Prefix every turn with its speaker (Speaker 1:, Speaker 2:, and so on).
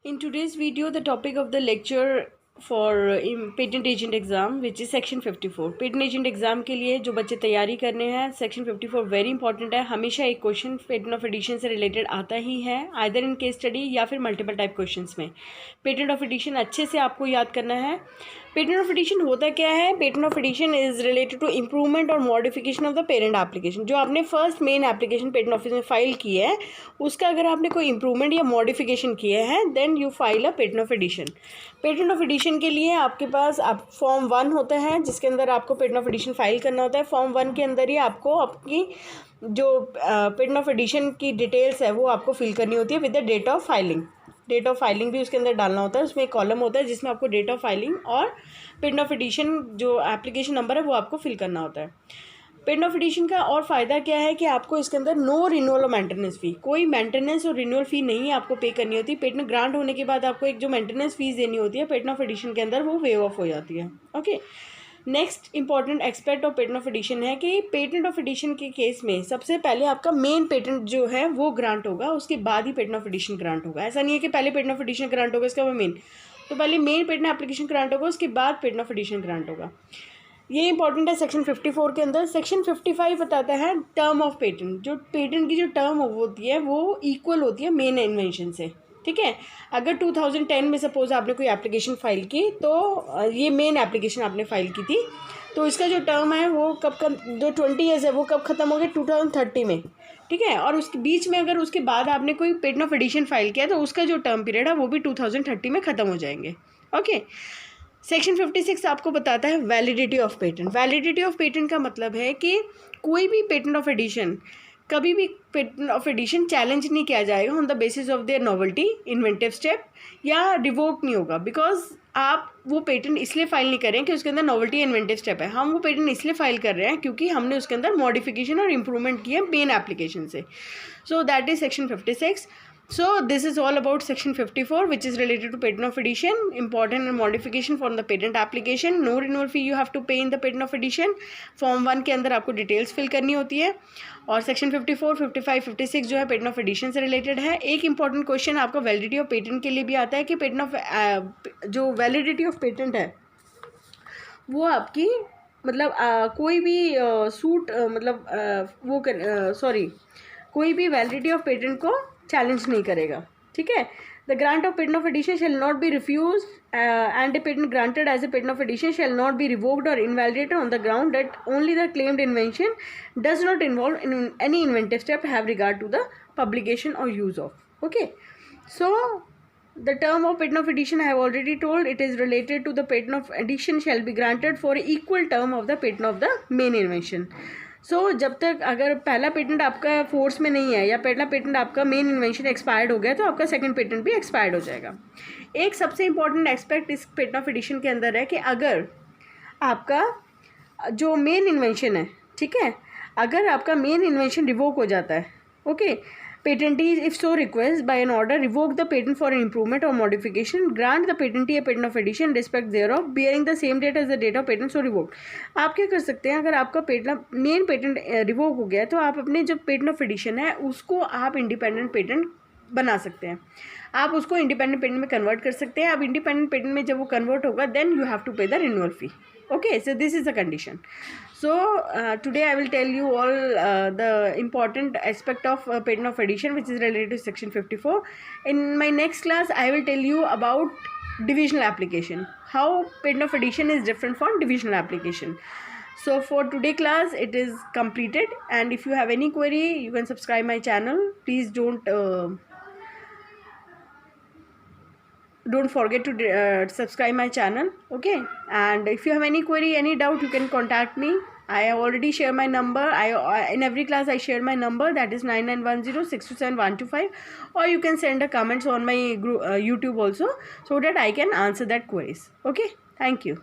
Speaker 1: In today's video, the topic of the lecture for patent agent exam, which is section 54. Patent agent exam के लिए जो बच्चे तैयारी करने हैं, सेक्शन 54 वेरी इंपॉर्टेंट है. हमेशा एक क्वेश्चन पेटेंट ऑफ एडिशन से रिलेटेड आता ही है, आइदर इन केस स्टडी या फिर मल्टीपल टाइप क्वेश्चंस में. पेटेंट ऑफ एडिशन अच्छे से आपको याद करना है. पेटेंट ऑफ एडिशन होता क्या है? Patent of addition is related to improvement और modification of the parent application. जो आपने first main application patent office में फाइल की है, उसका अगर आपने कोई इम्प्रूवमेंट या मॉडिफिकेशन किए हैं, then you file a patent of addition. Patent of addition के लिए आपके पास आप फॉर्म 1 होता है, जिसके अंदर आपको पेटेंट ऑफ एडिशन फाइल करना होता है. फॉर्म 1 के अंदर ही आपको आपकी जो पेटेंट ऑफ एडिशन की डिटेल्स है वो आपको फिल करनी होती है with the date of filing. Date of filing भी उसके अंदर डालना होता है. उसमें एक कॉलम होता है जिसमें आपको डेट ऑफ फाइलिंग और पेटेंट ऑफ एडिशन जो एप्लीकेशन नंबर है वो आपको फिल करना होता है. पेटेंट ऑफ एडिशन का और फ़ायदा क्या है कि आपको इसके अंदर नो रिन्यूअल और मेंटेनेंस फ़ी, कोई मेंटेनेंस और रिन्यूअल फ़ी नहीं आपको पे करनी होती. पेटेंट ग्रांट होने के बाद आपको एक जो मेंटेनेंस फ़ीस देनी होती है पेटेंट ऑफ एडिशन के अंदर, वो वेव ऑफ हो जाती है. Okay. Next important aspect of patent of addition है कि पेटेंट ऑफ एडिशन के केस में सबसे पहले आपका मेन पेटेंट जो है वो ग्रांट होगा, उसके बाद ही पेटेंट ऑफ एडिशन ग्रांट होगा. ऐसा नहीं है कि पहले पेटेंट ऑफ एडिशन ग्रांट होगा इसका वो मेन, तो पहले मेन पेटेंट एप्लीकेशन ग्रांट होगा, उसके बाद पेटेंट ऑफ एडिशन ग्रांट होगा. ये इंपॉर्टेंट है सेक्शन 54 के अंदर. सेक्शन 55 बताता है टर्म ऑफ पेटेंट. जो पेटेंट की जो टर्म होती है वो इक्वल होती है मेन इन्वेंशन से. ठीक है. अगर 2010 में सपोज आपने कोई एप्लीकेशन फाइल की, तो ये मेन एप्लीकेशन आपने फाइल की थी, तो इसका जो टर्म है वो कब जो 20 ईयर्स है वो कब ख़त्म हो गया? 2030 में. ठीक है. और उसके बीच में अगर उसके बाद आपने कोई पेटेंट ऑफ एडिशन फाइल किया तो उसका जो टर्म पीरियड है वो भी 2030 में ख़त्म हो जाएंगे. ओके. सेक्शन 56 आपको बताता है validity of patent. Validity of patent का मतलब है कि कोई भी पेटेंट ऑफ एडिशन, कभी भी पेटेंट ऑफ एडिशन चैलेंज नहीं किया जाएगा on the basis of their novelty, inventive step, या रिवोक नहीं होगा. बिकॉज आप वो पेटेंट इसलिए फाइल नहीं कर रहे हैं कि उसके अंदर नोवेल्टी इन्वेंटिव स्टेप है. हम वो पेटेंट इसलिए फाइल कर रहे हैं क्योंकि हमने उसके अंदर मॉडिफिकेशन और इम्प्रूवमेंट किया मेन एप्लीकेशन से. So that is section 56. So this is all about section 54, which is related to patent of edition, important and modification for the patent application. No renewal fee you have to pay in the patent of edition. Form 1 के अंदर आपको details fill करनी होती है. और section 54, 55, 56 जो है patent of addition से रिलेटेड है. एक इंपॉर्टेंट क्वेश्चन आपका वैलिडिटी ऑफ पेटेंट के लिए भी आता है कि पेटेंट ऑफ जो वैलिडिटी ऑफ पेटेंट है वो आपकी मतलब कोई भी सूट कोई भी वैलिडिटी ऑफ पेटेंट को चैलेंज नहीं करेगा. ठीक है. The grant of patent of addition shall not be refuse and a patent granted as a patent of addition shall not be revoked और invalidated on the ground that only the claimed invention does not involve in any inventive step have regard to the publication और use of. Okay. So the term of patent of edition I have already told, it is related to the patent of edition shall be granted for equal term of the patent of the main invention. सो जब तक अगर पहला patent आपका force में नहीं है या पहला पेटेंट आपका मेन इन्वेंशन एक्सपायर्ड हो गया तो आपका सेकंड पेटेंट भी एक्सपायर्ड हो जाएगा. एक सबसे इंपॉर्टेंट एस्पेक्ट इस पेटेंट ऑफ एडिशन के अंदर है कि अगर आपका जो मेन इन्वेंशन है, ठीक है, अगर आपका मेन इन्वेंशन रिवोक हो जाता है, okay, patentee if so requests by an order revoke the patent for an improvement or modification, grant the patentee a patent of edition respect thereof bearing the same date as the date of patent so revoked. आप क्या कर सकते हैं? अगर आपका patent main patent revoke हो गया तो आप अपने जो पेटेंट ऑफ एडिशन है उसको आप इंडिपेंडेंट पेटेंट बना सकते हैं. आप उसको इंडिपेंडेंट पेटेंट में कन्वर्ट कर सकते हैं. अब इंडिपेंडेंट पेटेंट में जब वो कन्वर्ट होगा देन यू हैव टू पे the renewal fee. Okay, so this is the condition. So today I will tell you all the important aspect of patent of edition which is related to section 54. In my next class I will tell you about divisional application, how patent of edition is different from divisional application. So for today class it is completed, and if you have any query you can subscribe my channel. Please don't forget to subscribe my channel. Okay. And if you have any query, any doubt, you can contact me. I have already shared my number. In every class I share my number, that is 9910627125, or you can send a comments on my YouTube also, so that I can answer that queries. Okay. Thank you.